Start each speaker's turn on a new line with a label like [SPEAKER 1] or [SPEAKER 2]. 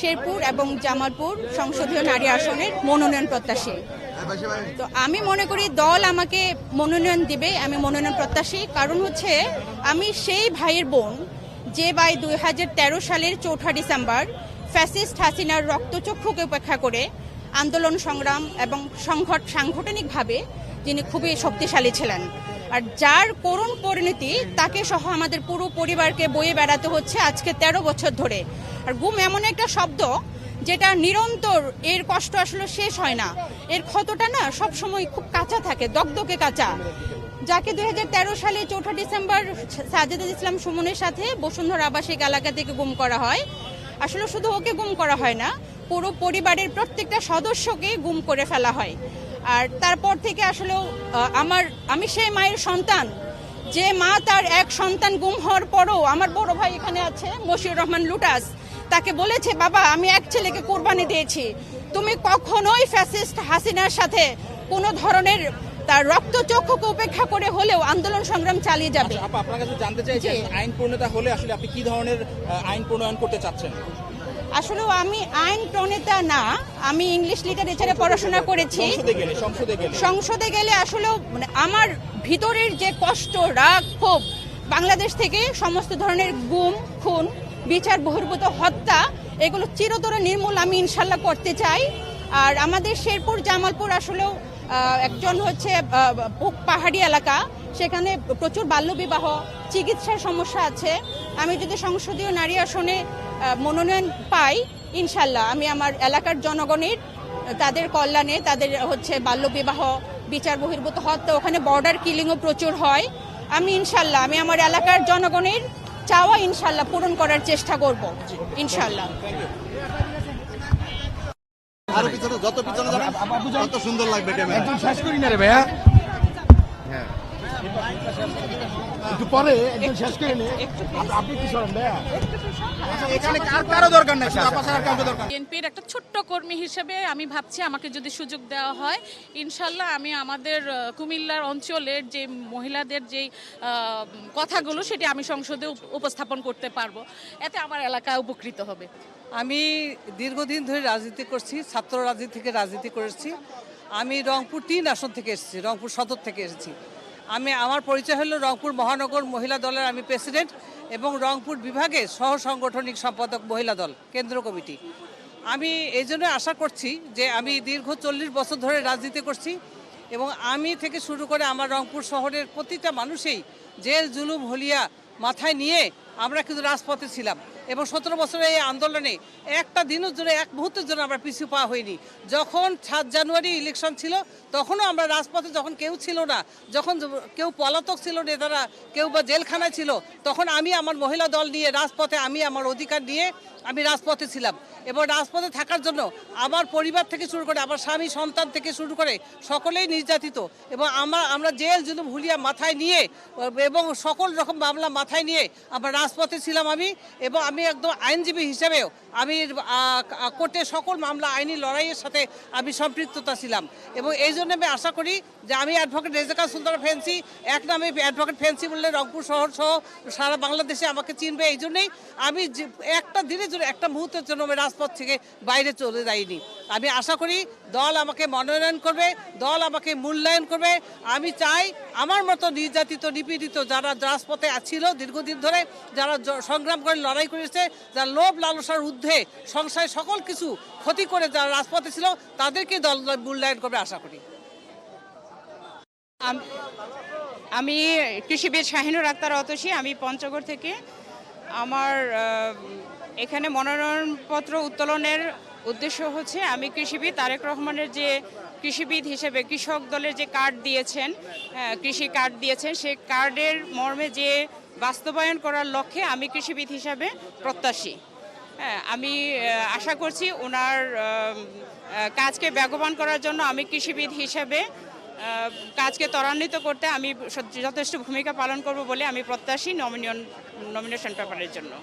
[SPEAKER 1] শেরপুর এবং জামালপুর সংসদীয় নারী আসনের মনোনয়ন প্রত্যাশী। তো আমি মনে করি দল আমাকে মনোনয়ন দিবে, আমি মনোনয়ন প্রত্যাশী। কারণ হচ্ছে আমি সেই ভাইয়ের বোন যে ভাই 2013 সালের 4 ডিসেম্বর ফ্যাসিস্ট হাসিনার রক্তচক্ষুকে উপেক্ষা করে আন্দোলন সংগ্রাম এবং সাংগঠনিকভাবে যিনি খুবই শক্তিশালী ছিলেন, আর যার করুণ পরিণতি তাকে সহ আমাদের পুরো পরিবারকে বয়ে বেড়াতে হচ্ছে আজকে 13 বছর ধরে। আর গুম এমন একটা শব্দ যেটা নিরন্তর, এর কষ্ট আসলে শেষ হয় না, এর ক্ষতটা না সবসময় খুব কাঁচা থাকে, দগদগে কাঁচা। যাকে 2013 সালে 4 ডিসেম্বর সাজেদুল ইসলাম সুমনের সাথে বসুন্ধরা আবাসিক এলাকা থেকে গুম করা হয়, আসলে শুধু ওকে গুম করা হয় না, পুরো পরিবারের প্রত্যেকটা সদস্যকে গুম করে ফেলা হয়। আর তারপর থেকে আসলে আমি সেই মায়ের সন্তান যে মা তার এক সন্তান গুম হওয়ার পরও, আমার বড় ভাই এখানে আছে মশিউর রহমান লুটাস, তাকে বলেছে বাবা আমি এক ছেলেকে কোরবানি দিয়েছি, তুমি কখনোই ফ্যাসিস্ট হাসিনার সাথে কোনো ধরনের তার রক্তচক্ষুকে উপেক্ষা করে হলেও আন্দোলন সংগ্রাম চালিয়ে যাবে।
[SPEAKER 2] আপনার কাছে জানতে চাই যে আইন প্রণেতা হলে আসলে আপনি কি ধরনের আইন প্রণয়ন করতে চাচ্ছেন?
[SPEAKER 1] আসলে আমি আইন প্রণেতা না, আমি ইংলিশ লিটারেচারে পড়াশোনা করেছি। সংসদে গেলে আসলে মানে আমার ভিতরের যে কষ্ট, রাগ, ক্ষোভ, বাংলাদেশ থেকে সমস্ত ধরনের গুম, খুন, বিচার বহির্ভূত হত্যা, এগুলো চিরতরে নির্মূল আমি ইনশাল্লাহ করতে চাই। আর আমাদের শেরপুর জামালপুর আসলেও একজন হচ্ছে পাহাড়ি এলাকা, সেখানে প্রচুর বাল্যবিবাহ, চিকিৎসার সমস্যা আছে। আমি যদি সংসদীয় নারী আসনে মনোনয়ন পাই, ইনশাল্লাহ আমি আমার এলাকার জনগণের, তাদের কল্যাণে, তাদের হচ্ছে বাল্যবিবাহ, বিচার বহির্ভূত হত্যা, ওখানে বর্ডার কিলিংও প্রচুর হয়, আমি ইনশাল্লাহ আমি আমার এলাকার জনগণের চাওয়া ইনশাল্লাহ পূরণ করার চেষ্টা করব ইনশাল্লাহ।
[SPEAKER 3] আরো পিছনে, যত পিছনে যাবেন তত সুন্দর লাগবে ক্যামেরা।
[SPEAKER 4] একদম শেষ করি না রে ভাইয়া, হ্যাঁ একটু পরে একদম শেষ করে নে। আপনি কি করেন ভাইয়া?
[SPEAKER 2] এখানে কারো দরকার নাই,
[SPEAKER 5] বিএনপির একটা ছোট্ট কর্মী হিসেবে আমি ভাবছি আমাকে যদি সুযোগ দেওয়া হয়, ইনশাল্লাহ আমি আমাদের কুমিল্লার অঞ্চলের যে মহিলাদের যেই কথাগুলো সেটি আমি সংসদে উপস্থাপন করতে পারবো, এতে আমার এলাকা উপকৃত হবে।
[SPEAKER 6] আমি দীর্ঘদিন ধরে রাজনীতি করছি, ছাত্র রাজনীতি থেকে রাজনীতি করেছি। আমি রংপুর 3 আসন থেকে এসেছি, রংপুর সদর থেকে এসেছি। আমার পরিচয় হলো রংপুর মহানগর মহিলা দলের আমি প্রেসিডেন্ট এবং রংপুর বিভাগের সহ সাংগঠনিক সম্পাদক মহিলা দল কেন্দ্র কমিটি। আমি এই জন্য আশা করছি যে আমি দীর্ঘ 40 বছর ধরে রাজনীতি করছি এবং আমি থেকে শুরু করে আমার রংপুর শহরের প্রতিটা মানুষই জেল জুলুম হলিয়া মাথায় নিয়ে আমরা কিন্তু রাজপথে ছিলাম এবং 17 বছরের এই আন্দোলনে একটা দিনের জন্য, এক মুহূর্তের জন্য আমরা পিছু পা হইনি। যখন 7 জানুয়ারি ইলেকশন ছিল তখনও আমরা রাজপথে, যখন কেউ ছিল না, যখন কেউ পলাতক ছিল নেতারা, কেউ বা জেলখানায় ছিল, তখন আমি আমার মহিলা দল নিয়ে রাজপথে, আমি আমার অধিকার নিয়ে আমি রাজপথে ছিলাম এবং রাজপথে থাকার জন্য আমার পরিবার থেকে শুরু করে আমার স্বামী সন্তান থেকে শুরু করে সকলেই নির্যাতিত এবং আমরা জেল জুলুম হুলিয়া মাথায় নিয়ে এবং সকল রকম মামলা মাথায় নিয়ে আমরা রাজপথে ছিলাম। এবং আমি একদম আইনজীবী হিসেবেও আমি কোর্টে সকল মামলা আইনি লড়াইয়ের সাথে আমি সম্পৃক্ততা ছিলাম এবং এই জন্য আমি আশা করি যে আমি অ্যাডভোকেট রেজেকা সুলতানা ফেন্সি, এক নামে অ্যাডভোকেট ফেন্সি বললে রংপুর শহর সহ সারা বাংলাদেশে আমাকে চিনবে। এই জন্যই আমি একটা দিনের জন্য, একটা মুহূর্তের জন্য আমি রাজপথ থেকে বাইরে চলে যাইনি। আমি আশা করি দল আমাকে মনোনয়ন করবে, দল আমাকে মূল্যায়ন করবে। আমি চাই আমার মতো নির্যাতিত, নিপীড়িত যারা রাজপথে ছিল দীর্ঘদিন ধরে, যারা সংগ্রাম করে লড়াই করেছে, যারা লোভ লালসার ঊর্ধ্বে সংসারে সকল কিছু ক্ষতি করে যারা রাজপথে ছিল, তাদেরকে দল মূল্যায়ন করবে আশা করি।
[SPEAKER 1] আমি কৃষিবিদ শাহিনুর আক্তার অতসী, আমি পঞ্চগড় থেকে। আমার এখানে মনোনয়নপত্র উত্তোলনের উদ্দেশ্য হচ্ছে আমি কৃষিবিদ তারেক রহমানের যে কৃষিবিদ হিসেবে কৃষক দলের যে কার্ড দিয়েছেন, কৃষি কার্ড দিয়েছেন, সেই কার্ডের মর্মে যে বাস্তবায়ন করার লক্ষ্যে আমি কৃষিবিদ হিসাবে প্রত্যাশী। আমি আশা করছি ওনার কাজকে বেগবান করার জন্য আমি কৃষিবিদ হিসাবে কাজকে ত্বরান্বিত করতে আমি যথেষ্ট ভূমিকা পালন করব বলে আমি প্রত্যাশী নমিনেশন পেপারের জন্য।